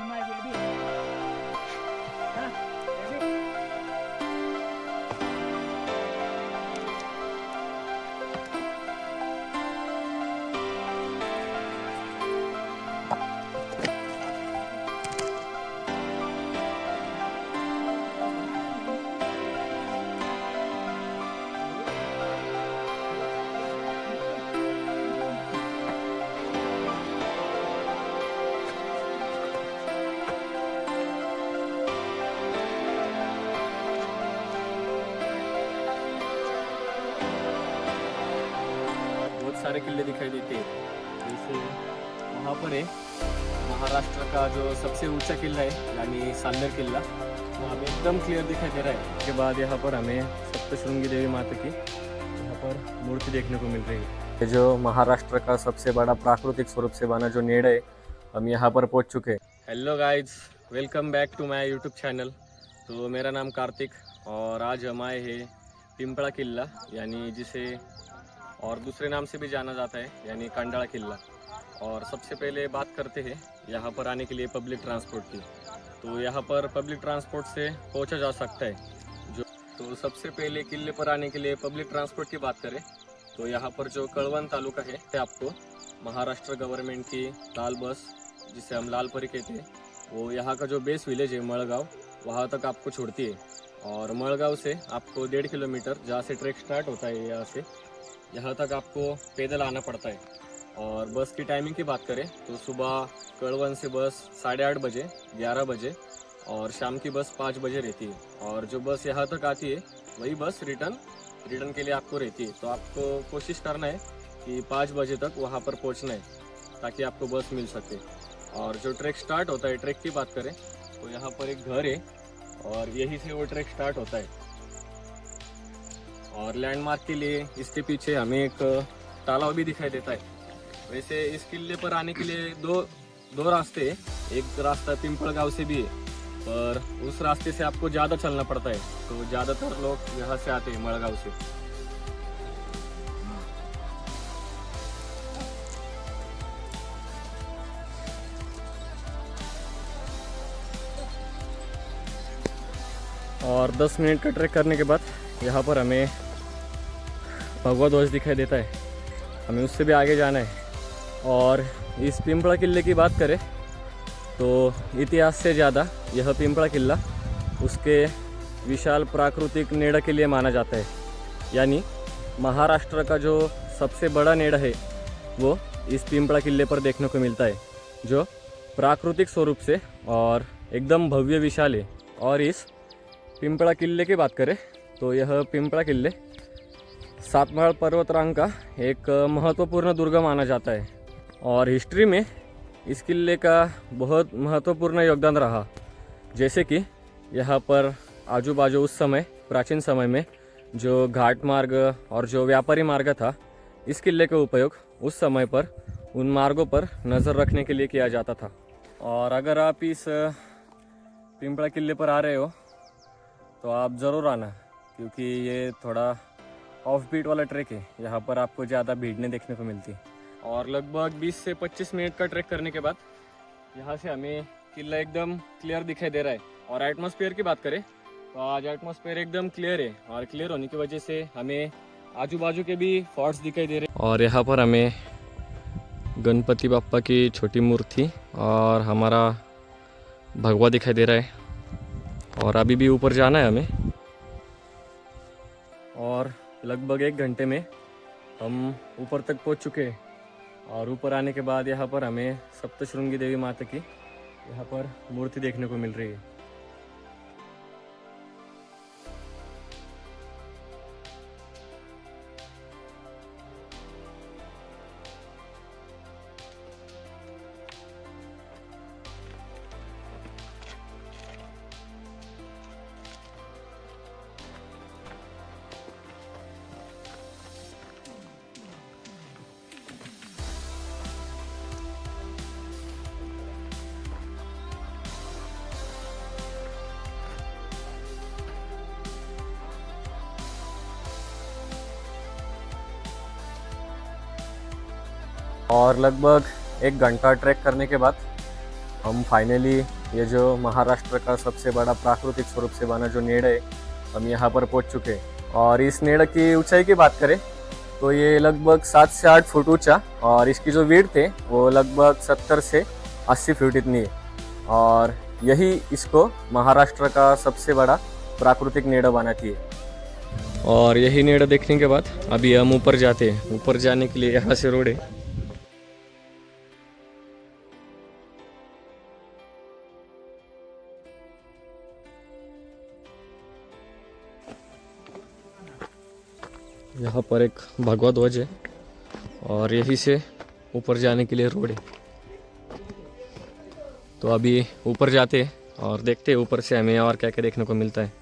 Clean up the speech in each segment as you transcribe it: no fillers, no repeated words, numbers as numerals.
my baby. Huh? Baby? बहुत सारे किले दिखाई देते हैं। जैसे वहाँ पर है महाराष्ट्र का जो सबसे ऊंचा किला है यानी सालर किला, वो हमें एकदम क्लियर दिखाई दे रहा है। उसके बाद यहाँ पर हमें सप्तशृंगी देवी माता की यहाँ पर मूर्ति देखने को मिल रही है। ये जो महाराष्ट्र का सबसे बड़ा प्राकृतिक स्वरूप से बना जो नेड़ है, हम यहाँ पर पहुँच चुके हैं। Hello guys, welcome back to my YouTube channel. तो मेरा नाम कार्तिक और आज हम आए हैं पिंपला किला, यानी जिसे और दूसरे नाम से भी जाना जाता है यानी कंडाला किला। और सबसे पहले बात करते हैं यहाँ पर आने के लिए पब्लिक ट्रांसपोर्ट की। तो यहाँ पर पब्लिक ट्रांसपोर्ट से पहुँचा जा सकता है। तो सबसे पहले किले पर आने के लिए पब्लिक ट्रांसपोर्ट की बात करें तो यहाँ पर जो कळवण तालुका है आपको महाराष्ट्र गवर्नमेंट की लाल बस, जिसे हम लाल परी कहते हैं, वो यहाँ का जो बेस विलेज है मड़गांव, वहाँ तक आपको छोड़ती है। और मड़गांव से आपको 1.5 किलोमीटर जहाँ से ट्रैक स्टार्ट होता है यहाँ से यहाँ तक आपको पैदल आना पड़ता है। और बस की टाइमिंग की बात करें तो सुबह कळवण से बस 8:30 बजे, 11 बजे और शाम की बस 5 बजे रहती है। और जो बस यहाँ तक आती है वही बस रिटर्न के लिए आपको रहती है। तो आपको कोशिश करना है कि 5 बजे तक वहाँ पर पहुँचना है ताकि आपको बस मिल सके। और जो ट्रैक स्टार्ट होता है, ट्रैक की बात करें तो यहाँ पर एक घर है और यहीं से वो ट्रैक स्टार्ट होता है। और लैंडमार्क के लिए इसके पीछे हमें एक तालाब भी दिखाई देता है। वैसे इस किले पर आने के लिए दो रास्ते हैं। एक रास्ता पिंपलगांव से भी है, पर उस रास्ते से आपको ज़्यादा चलना पड़ता है। तो ज़्यादातर लोग यहाँ से आते हैं मड़गांव से। और 10 मिनट का ट्रैक करने के बाद यहाँ पर हमें भगवा ध्वज दिखाई देता है। हमें उससे भी आगे जाना है। और इस पिंपला किले की बात करें तो इतिहास से ज़्यादा यह पिंपला किला उसके विशाल प्राकृतिक नेड़ के लिए माना जाता है। यानी महाराष्ट्र का जो सबसे बड़ा नेड़ है वो इस पिंपला किले पर देखने को मिलता है, जो प्राकृतिक स्वरूप से और एकदम भव्य विशाल है। और इस पिंपला किले की बात करें तो यह पिंपला किले सातमाळ पर्वतरांग का एक महत्वपूर्ण दुर्ग माना जाता है। और हिस्ट्री में इस किले का बहुत महत्वपूर्ण योगदान रहा। जैसे कि यहाँ पर आजू बाजू उस समय प्राचीन समय में जो घाट मार्ग और जो व्यापारी मार्ग था, इस किले का उपयोग उस समय पर उन मार्गों पर नज़र रखने के लिए किया जाता था। और अगर आप इस पिंपला किले पर आ रहे हो तो आप ज़रूर आना, क्योंकि ये थोड़ा ऑफ बीट वाला ट्रैक है। यहाँ पर आपको ज़्यादा भीड़ नहीं देखने को मिलती। और लगभग 20 से 25 मिनट का ट्रैक करने के बाद यहाँ से हमें किला एकदम क्लियर दिखाई दे रहा है। और एटमॉस्फेयर की बात करें तो आज एटमॉस्फेयर एकदम क्लियर है। और क्लियर होने की वजह से हमें आजू बाजू के भी फोर्ट्स दिखाई दे रहे हैं। और यहाँ पर हमें गणपति बाप्पा की छोटी मूर्ति और हमारा भगवा दिखाई दे रहा है। और अभी भी ऊपर जाना है हमें। और लगभग 1 घंटे में हम ऊपर तक पहुंच चुके हैं। और ऊपर आने के बाद यहाँ पर हमें सप्तशृंगी देवी माता की यहाँ पर मूर्ति देखने को मिल रही है। और लगभग 1 घंटा ट्रैक करने के बाद हम फाइनली ये जो महाराष्ट्र का सबसे बड़ा प्राकृतिक स्वरूप से बना जो नेड़ है, हम यहाँ पर पहुँच चुके हैं। और इस नेड़ की ऊंचाई की बात करें तो ये लगभग 7 से 8 फुट ऊंचा, और इसकी जो विड्थ है वो लगभग 70 से 80 फीट इतनी है। और यही इसको महाराष्ट्र का सबसे बड़ा प्राकृतिक नेड़ बनाती है। और यही नेड़ देखने के बाद अभी हम ऊपर जाते हैं। ऊपर जाने के लिए यहाँ से रोड है। यहाँ पर एक भगवा ध्वज है और यहीं से ऊपर जाने के लिए रोड है। तो अभी ऊपर जाते हैं और देखते हैं ऊपर से हमें और क्या क्या देखने को मिलता है।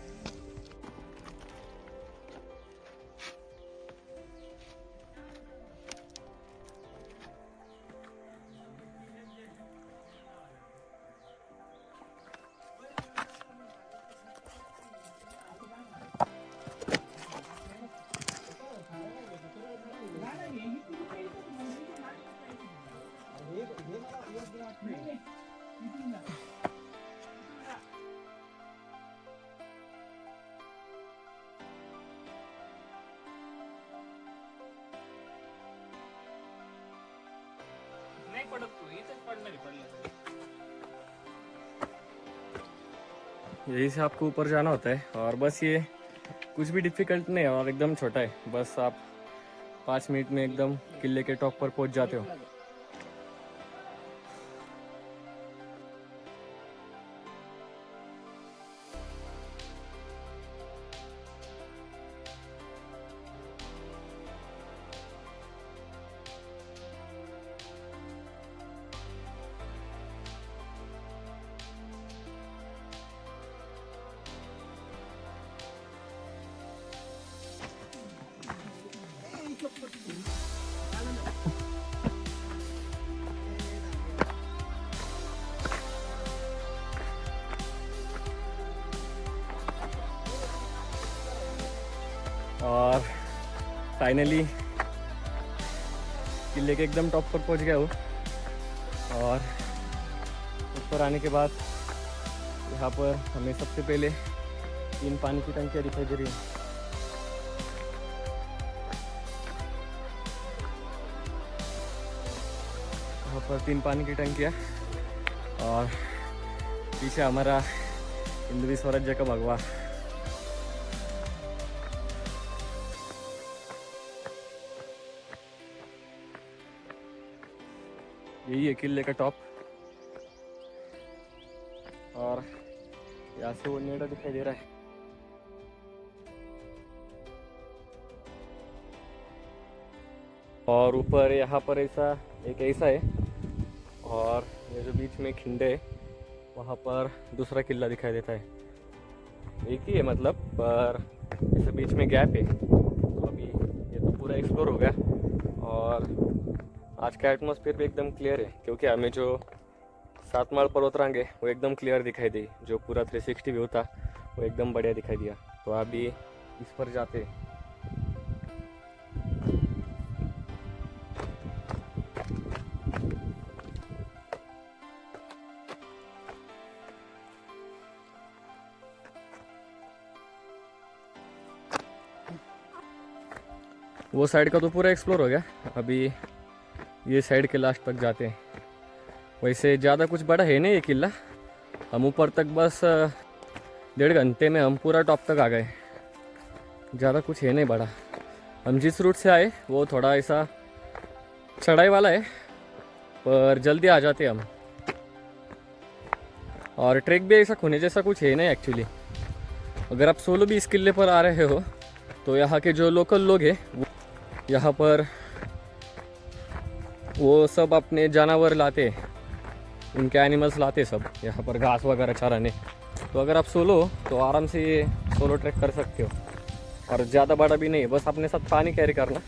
यही से आपको ऊपर जाना होता है और बस ये कुछ भी डिफिकल्ट नहीं है और एकदम छोटा है। बस आप 5 मिनट में एकदम किले के टॉप पर पहुंच जाते हो। और फाइनली किले के एकदम टॉप पर पहुंच गया हूँ। और ऊपर आने के बाद यहाँ पर हमें सबसे पहले 3 पानी की टंकियाँ दिखाई दे रही हैं। यहाँ पर 3 पानी की टंकियाँ और पीछे हमारा हिंदवी स्वराज्य का भगवा। यही है किले का टॉप और यहाँ से वो नेड़ा दिखाई दे रहा है। और ऊपर यहाँ पर ऐसा है और ये जो बीच में खिंडे है वहाँ पर दूसरा किला दिखाई देता है। एक ही है मतलब, पर ऐसे बीच में गैप है। तो अभी ये तो पूरा एक्सप्लोर हो गया और आज का एटमॉस्फेयर भी एकदम क्लियर है क्योंकि हमें जो 7 माल पर्वतरांग है वो एकदम क्लियर दिखाई दी। जो पूरा 360 व्यू था वो एकदम बढ़िया दिखाई दिया। तो अभी इस पर जाते हैं। वो साइड का तो पूरा एक्सप्लोर हो गया। अभी ये साइड के लास्ट तक जाते हैं। वैसे ज़्यादा कुछ बड़ा है नहीं ये किला। हम ऊपर तक बस 1.5 घंटे में हम पूरा टॉप तक आ गए। ज़्यादा कुछ है नहीं बड़ा। हम जिस रूट से आए वो थोड़ा ऐसा चढ़ाई वाला है पर जल्दी आ जाते हम। और ट्रैक भी ऐसा खोने जैसा कुछ है नहीं एक्चुअली। अगर आप सोलो भी इस किले पर आ रहे हो तो यहाँ के जो लोकल लोग हैं यहाँ पर वो सब अपने जानवर लाते, उनके एनिमल्स लाते सब यहाँ पर घास वगैरह चराने। तो अगर आप सोलो हो तो आराम से ये सोलो ट्रैक कर सकते हो। और ज़्यादा बड़ा भी नहीं है, बस अपने साथ पानी कैरी करना।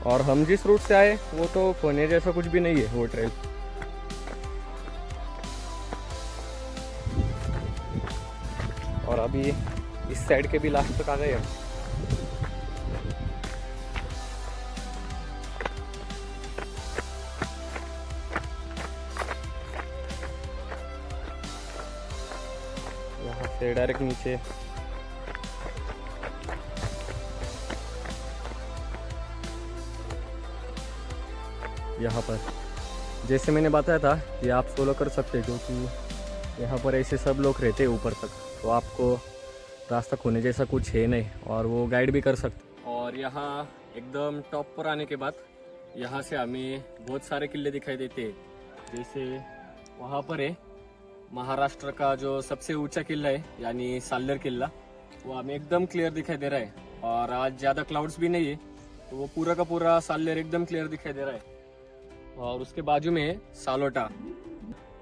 और हम जिस रूट से आए वो तो खोने जैसा कुछ भी नहीं है वो ट्रेल। और अभी इस साइड के भी लास्ट तक आ गए हम। से डायरेक्ट नीचे। यहाँ पर जैसे मैंने बताया था कि आप सोलो कर सकते हैं, क्योंकि यहाँ पर ऐसे सब लोग रहते हैं ऊपर तक, तो आपको रास्ता खोने जैसा कुछ है नहीं, और वो गाइड भी कर सकते। और यहाँ एकदम टॉप पर आने के बाद यहाँ से हमें बहुत सारे किले दिखाई देते हैं। जैसे वहाँ पर है महाराष्ट्र का जो सबसे ऊंचा किला है, यानी साल्लेर किला, वो हमें एकदम क्लियर दिखाई दे रहा है। और आज ज़्यादा क्लाउड्स भी नहीं है, तो वो पूरा का पूरा साल्लेर एकदम क्लियर दिखाई दे रहा है। और उसके बाजू में है सालोटा।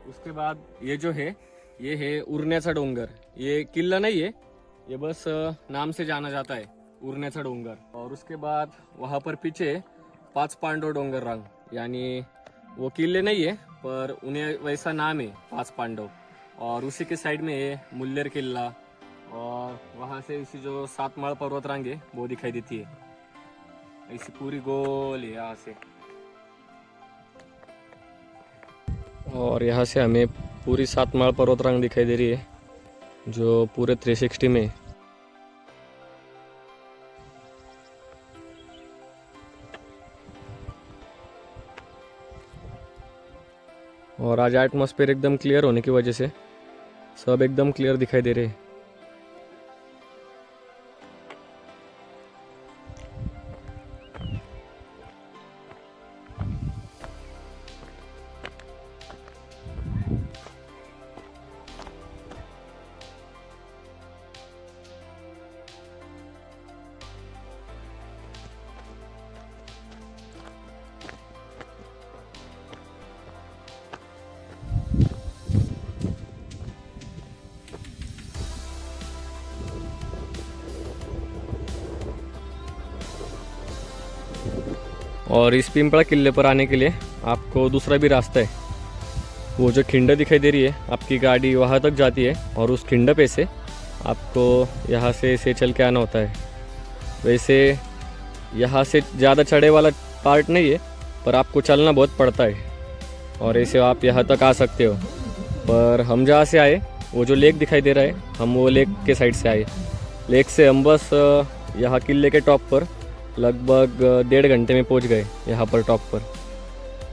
उसके बाद ये जो है, ये है उरण्याचा डोंगर। ये किला नहीं है, ये बस नाम से जाना जाता है, उरण्याचा डोंगर। और उसके बाद वहाँ पर पीछे 5 पांडव डोंगर रंग, यानी वो किले नहीं है पर उन्हें वैसा नाम है 5 पांडव। और उसी के साइड में है मुल्लेर किला, और वहाँ से इसी जो 7 माळ पर्वत रंग है वो दिखाई देती है, ऐसी पूरी गोल है यहाँ से। और यहाँ से हमें पूरी 7 माळ पर्वत रंग दिखाई दे रही है, जो पूरे 360 में है। और आज एटमॉस्फेयर एकदम क्लियर होने की वजह से सब एकदम क्लियर दिखाई दे रहे हैं। और इस पिंपला किले पर आने के लिए आपको दूसरा भी रास्ता है। वो जो खिंड दिखाई दे रही है, आपकी गाड़ी वहाँ तक जाती है, और उस खिंड पे से आपको यहाँ से चल के आना होता है। वैसे यहाँ से ज़्यादा चढ़े वाला पार्ट नहीं है, पर आपको चलना बहुत पड़ता है, और ऐसे आप यहाँ तक आ सकते हो। पर हम जहाँ से आए, वो जो लेक दिखाई दे रहा है, हम वो लेक के साइड से आए। लेक से हम बस यहाँ किले के टॉप पर लगभग 1.5 घंटे में पहुँच गए यहाँ पर टॉप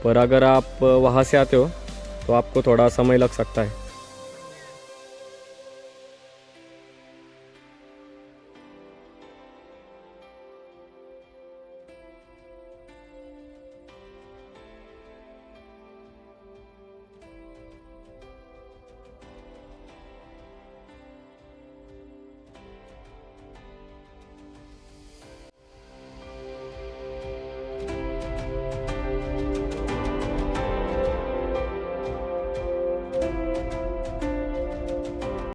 पर। अगर आप वहाँ से आते हो तो आपको थोड़ा समय लग सकता है।